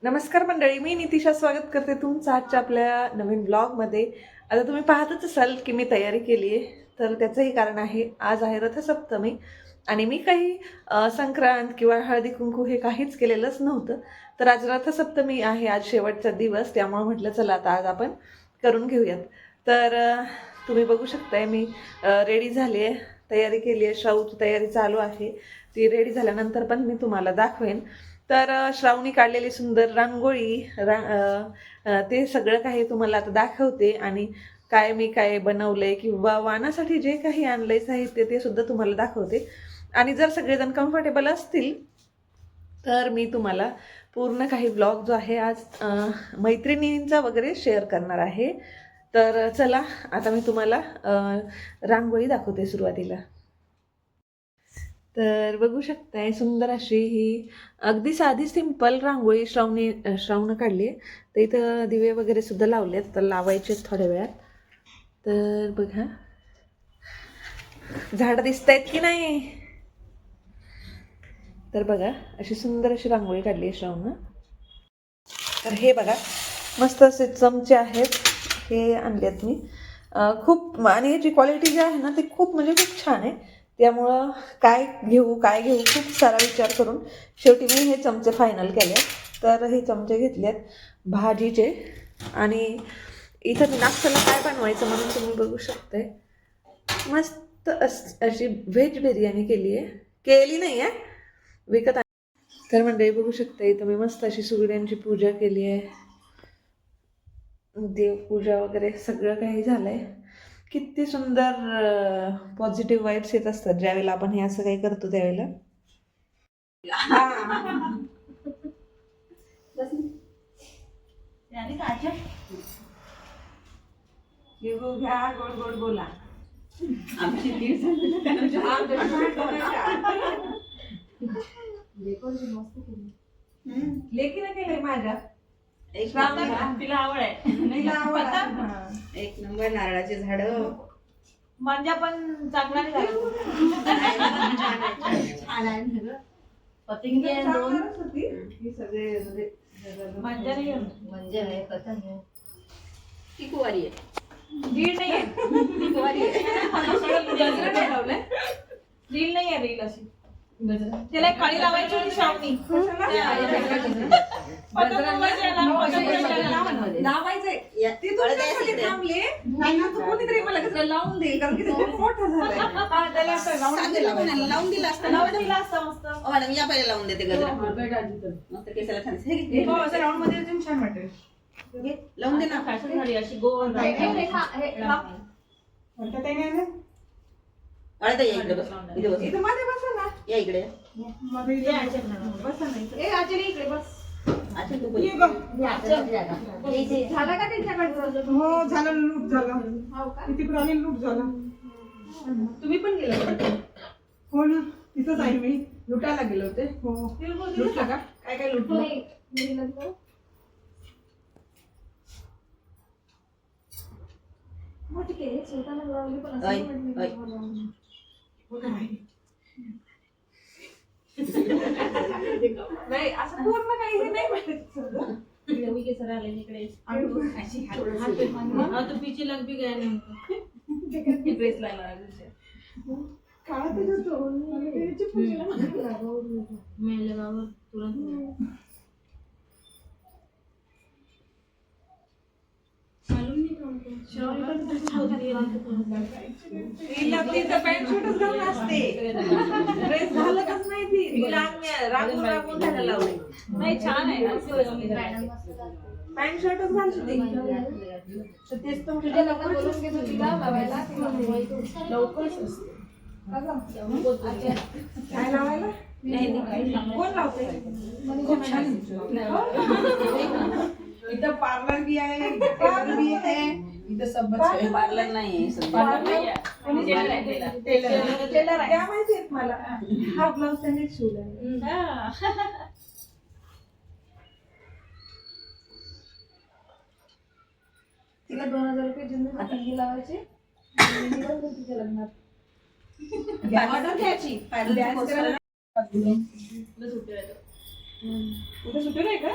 नमस्कार मंडळी, मी नितिशा स्वागत करते तुमचं आजच्या आपल्या नवीन ब्लॉगमध्ये. आता तुम्ही पाहतच असाल की मी तयारी केली आहे, तर त्याचंही कारण आहे आज आहे रथसप्तमी आणि मी काही संक्रांत किंवा हळदी कुंकू हे काहीच केलेलंच नव्हतं. तर आज रथसप्तमी आहे, आज शेवटचा दिवस, त्यामुळे म्हटलं चला आता आज आपण करून घेऊयात. तर तुम्ही बघू शकताय मी रेडी झाली आहे, तयारी केली आहे, श्रावूची तयारी चालू आहे. ती रेडी झाल्यानंतर पण मी तुम्हाला दाखवेन. तर श्रावणी काढलेली सुंदर रांगोळी ते सगळं काही तुम्हाला आता दाखवते आणि काय बनवलंय किंवा वाणासाठी जे काही आणलंय साहित्य ते सुद्धा तुम्हाला दाखवते. आणि जर सगळेजण कम्फर्टेबल असतील तर मी तुम्हाला पूर्ण काही ब्लॉग जो आहे आज मैत्रिणींचा वगैरे शेअर करणार आहे. तर चला आता मी तुम्हाला रांगोळी दाखवते सुरुवातीला. तर बघू शकताय सुंदर अशी ही अगदी साधी सिंपल रांगोळी श्रावणं काढली आहे. तर इथं दिवे वगैरे सुद्धा लावलेत, तर लावायचे थोड्या वेळात. तर बघा झाडं दिसत आहेत की नाही. तर बघा अशी सुंदर अशी रांगोळी काढली आहे श्रावणं. तर हे बघा मस्त असे चमचे आहेत, हे आणलेत मी. खूप आणि ह्याची क्वालिटी जी आहे ना ती खूप म्हणजे खूप छान आहे. त्यामुळं काय घेऊ खूप सारा विचार करून शेवटी मी हे चमचे फायनल केले. तर हे चमचे घेतलेत भाजीचे. आणि इथं मी नाश्त्याला काय बनवायचं म्हणून तुम्ही बघू शकताय, मस्त अशी व्हेज बिर्याणी केली नाही आहे, विकत. तर मंडळी बघू शकता इथं मी मस्त अशी सुगड्यांची पूजा केली आहे, देवपूजा वगैरे सगळं काही झालंय. किती सुंदर पॉझिटिव्ह वाईब्स येत असतात ज्यावेळेला आपण हे असं काही करतो त्यावेळेला. घ्या गोड गोड बोला. लेकीनं केलंय माझ्या, तिला आवड आहे. एक नंबर नारळाचे झाड म्हणजे पण चांगला नाही झाला. पतंगी आहे दोन. मज्जा नाही म्हणजे आहे पतंग ती कुवारी आहे, रील नाही आहे. ती कुवारी आहे. रील नाही आहे, रील अशी त्याला एक काळी लावायची होती श्रावणी. लावायचंय ते तुमच्यासाठी थांबले नाही ना, तू कोणीतरी मला कसं लावून देईल कारण की ते खूप मोठं झालंय. त्याला असं लावून दिला असता लावून दिला असता मस्त. मॅडम या पहिले लावून देते गजरा मस्त केसाला छान असं राऊंड मध्ये अजून छान वाटेल. लावून दे ना. फॅशन झाली अशी गोल. अळता या इकडे बस, इथे बस, इथं मध्ये बसा ना. या इकडे बसा नाही. ए आचारी इकडे बस. अच्छा तू ये बोल. गं. झाला का त्यांच्याकडचं? हो झालं, लूट झालं. तिकडे आली लूट झालं. तुम्ही पण गेला हो ना, तिथंच आहे मी. लुटायला गेले होते. हो लुटला का? काय लुटलं? ऐ, ऐ. नाही असं पूर्ण काही हे नाही माहिती. पीछे लग भी गया नहीं ड्रेस लायला मैं लगावर तुरंत मालूम नहीं था उनको. पॅन्ट शर्टच घालून असते, ड्रेस घालतच नाही ती. रागून घालायला लावले. नाही छान आहे. पॅन्ट शर्टच घालते ती. तेच तर तुझ्या लवकर बोलून घेतो तिला लावायला. लवकरच काय लावायला कोण लावते? खूप छान. इथं पार्लर भी आहे, टेलर भी आहे. इथं सब पार्लर नाही आहे टेलर त्या माहिती आहेत मला. हा ब्लाउज त्याने शिवला. तिला 2000 रुपये जिंदगी लावायचे तिच्या लग्नात. ऑर्डर घ्यायची. उद्या सुट्टी नाही का?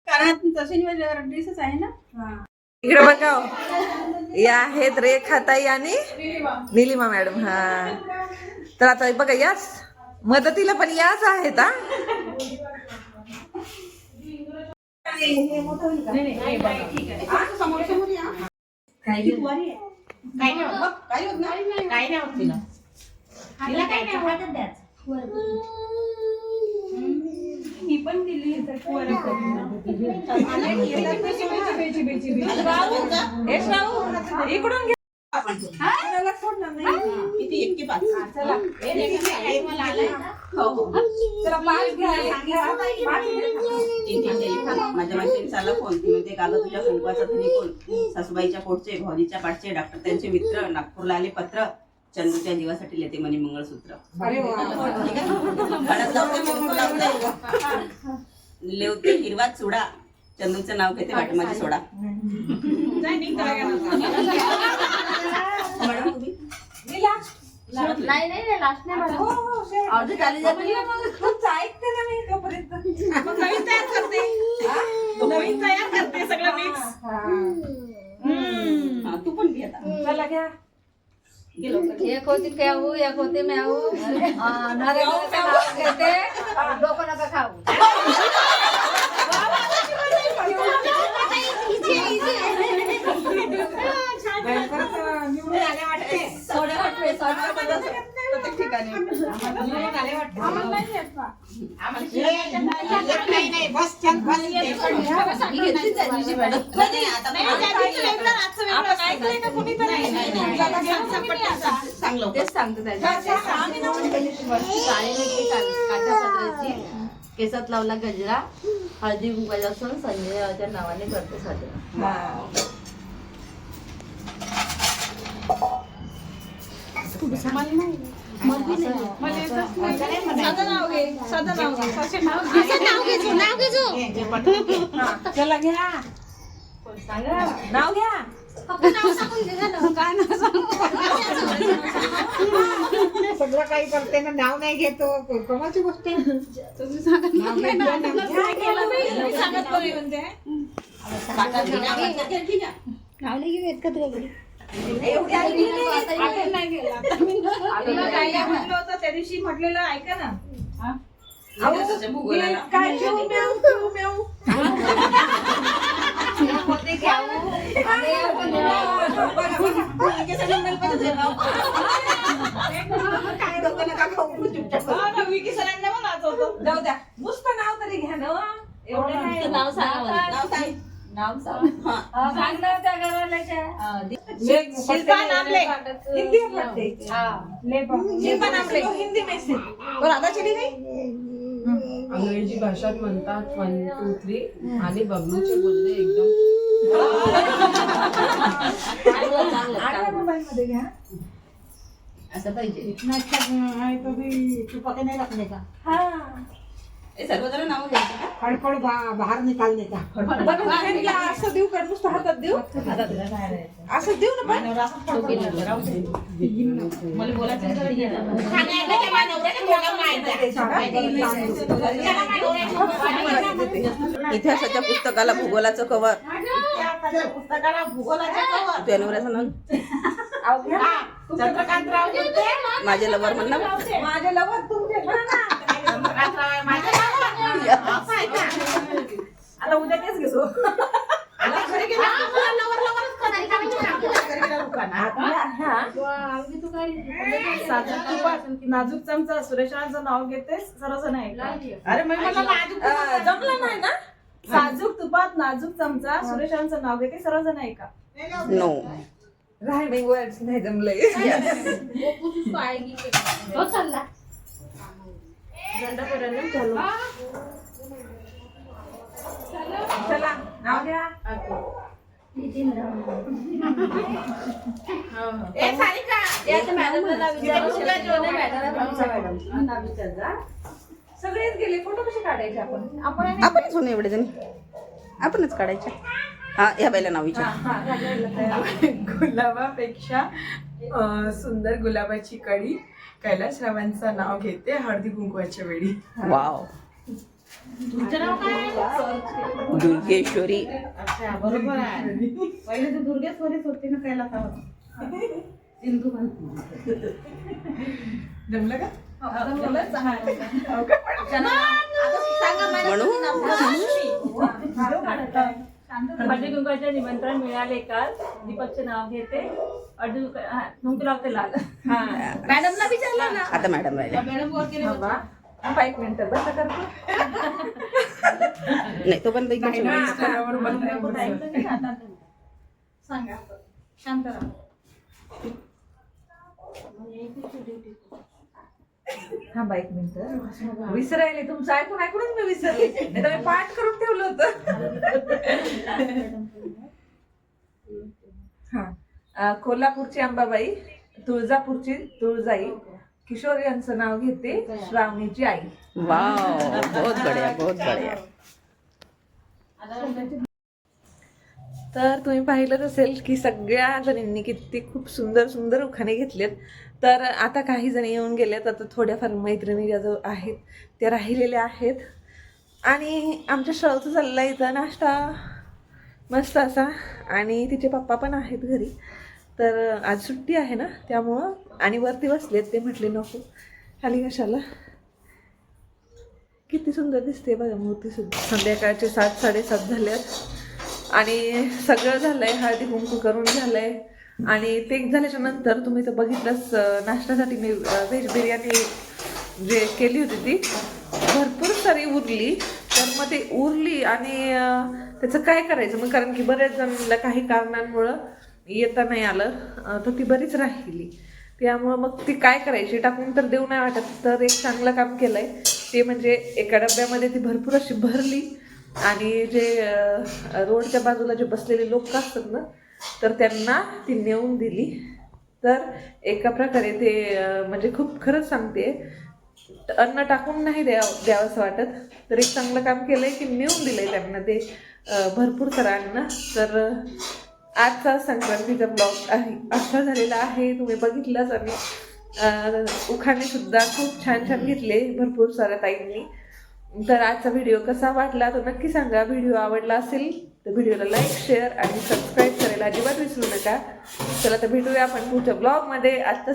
कारण तसे ड्रेसच आहे ना. इकडे बघा या आहेत रेखाताई आणि निलिमा मॅडम. हा तर आता बघा याच मदतीला पण याच आहेत. हा ही पण दिली इकडून घे. माझ्या मैत्रिणीचा फोन ती म्हणते काल तुझ्या कुंकवाचा धनी कोण सासूबाईच्या पोटचे भाऊजीच्या पाठचे डॉक्टर त्यांचे मित्र नागपूरला आले पत्र चंदूच्या जीवासाठी लेते म्हणे मंगळसूत्र हळद लावते कुंकू लावते लेवते हिरवा चुडा चंदूचं नाव घेते वाटे माझी सोडा. मॅडम तुम्ही नाही लास्ट नाही मला. अर्धी चाली जाते. ऐकते ना मी तोपर्यंत नवीन तयार करते सगळं मिक्स. तू पण घे आता. चला घ्या. एक होती केहू एक होती म्याहू नरेंद्रचं नाव घेते डोकं नका खाऊ. प्रत्येक ठिकाणी तेच सांगतो काठापत्राची केसात लावला गजरा हळदी कुंकाचा सण संजयच्या नावाने करते साजरा. चला घ्या. नाव घ्या. सगळं काही करते ना नाव नाही घेतो कमाची गोष्ट आहे. नाव नाही घेऊ इतकं तुला त्या दिवशी म्हटलेलं ऐका ना. काय ठेवू म्याऊ ठेवू म्याऊ. जाऊ द्या नुसतं नाव तरी घ्या ना. एवढं नाव सांग नाव सांग सांगणार त्या घराला शिल्पा नामले हिंदी में पढ़ते शिल्पा नामले हिंदी में से और आधा चली गई. अंग्रेजी भाषात म्हणतात 1 2 3 आणि बबलूचे बोलणे एकदम मोबाईल मध्ये घ्या. असं पाहिजे. इतना अच्छा है तो भी छुपा के नहीं रखने का. हे सर्वजण नाव घ्यायचे का? फड़फड़ बाहर निकालने का. पण ह्यांना असं देऊ का नुसतं हातात देऊ. असं देऊ ना पण. मला बोलायचं इतिहासाच्या पुस्तकाला भूगोलाचं कवर पुस्तकाला भूगोलाच्या कवर. तुझ्या नवऱ्याचं नाव चंद्रकांतराव घेते. माझे लवर म्हणणं माझ्या लवर तुमचे बरं ना. चंद्रकांतराव माझ्या नावावर. असं आहे का? आता उद्या तेच घेतो. आता घरी गेला लवरच करायचं. घरी गेला दुकानात. साजूक तुपात नाजूक चमचा सुरेशांचं नाव घेते सर्वजण आहे. अरे मग मला नाजूक जमलं नाही ना. साजूक तुपात नाजूक चमचा सुरेशांचं नाव घेते सर्वजण आहे का? नो रायमिंग वर्ड्स नाही जमलंय. हो चालला चला नाव घ्या. सगळेच गेले फोटो कसे काढायचे आपण. आपणच होणे एवढे जणी आपणच काढायचे. हा या बाईला नाव विचार. गुलाबापेक्षा सुंदर गुलाबाची कळी कैलासरावांचं नाव घेते हळदी कुंकवाच्या वेळी. वाव. तुमचं नाव काय? दुर्गेश्वरी. अच्छा, बरोबर आहे. पहिले तर दुर्गेश्वरीच होती ना कैलासावर. सिंधू जमलं का? हळदी कुंकवाचे निमंत्रण मिळाले काल. दीपकचे नाव घेते. कुंकू लावते लाल. मॅडमला विचारला ना. आता मॅडम राहिले. मॅडम वर केले होते. थांबा एक मिनिट बंद करतो. नाही तो पण बाई स्तरावर बंद सांगा शांत राहा. थांबा एक मिनिट. विसरायले तुमचं ऐकून ऐकूनच मी विसरले. नाही तर मी पाठ करून ठेवलं होतं. हा. कोल्हापूरची अंबाबाई, तुळजापूरची तुळजाई, किशोर यांचं नाव घेते श्रावणीची आई. वाव. बहुत बढिया, बहुत बढिया. तर तुम्ही पाहिलंच असेल की सगळ्या जणींनी किती खूप सुंदर सुंदर उखाणे घेतलेत. तर आता काही जणी येऊन गेलेत. आता थोड्याफार मैत्रिणी ज्या जो आहेत त्या राहिलेल्या आहेत. आणि आमच्या श्रावचं चालला इथं नाश्ता मस्त असा. आणि तिचे पप्पा पण आहेत घरी. तर आज सुट्टी आहे ना त्यामुळं. आणि वरती बसलेत. ते म्हटले नको खाली कशाला. किती सुंदर दिसते बघा मूर्ती सुद्धा. संध्याकाळचे 7 साडेसात झाल्यात आणि सगळं झालंय. हळदी कुंकू करून झालंय. आणि ते झाल्याच्या नंतर तुम्ही तर बघितलंच नाश्त्यासाठी मी व्हेज बिर्याणी जे केली होती ती भरपूर सारी उरली. तर मग ते उरली आणि त्याचं काय करायचं मग, कारण की बऱ्याच जणांना काही कारणांमुळं येता नाही आलं. तर ती बरीच राहिली. त्यामुळं मग ती काय करायची, टाकून तर देऊ नाही वाटत. तर एक चांगलं काम केलं आहे ते म्हणजे एका डब्यामध्ये ती भरपूर अशी भरली. आणि जे रोडच्या बाजूला जे बसलेले लोक असतात ना तर त्यांना ती नेऊन दिली. तर एका प्रकारे ते म्हणजे खूप खरंच सांगते अन्न टाकून नाही द्यावंसं वाटत. तर एक चांगलं काम केलं आहे की नेऊन दिलं आहे त्यांना ते भरपूर सारं अन्न. तर आजचा संक्रांतीचा ब्लॉग आहे असा झालेला आहे. तुम्ही बघितलंच. आणि उखाणेसुद्धा खूप छान छान घेतले भरपूर साऱ्या ताईंनी. तर आजचा व्हिडिओ कसा वाटला तो नक्की सांगा. व्हिडिओ आवडला असेल तर व्हिडिओला लाईक शेअर आणि सबस्क्राईब करायला अजिबात विसरू नका. चला तर भेटूया आपण पुढच्या ब्लॉगमध्ये. आजचं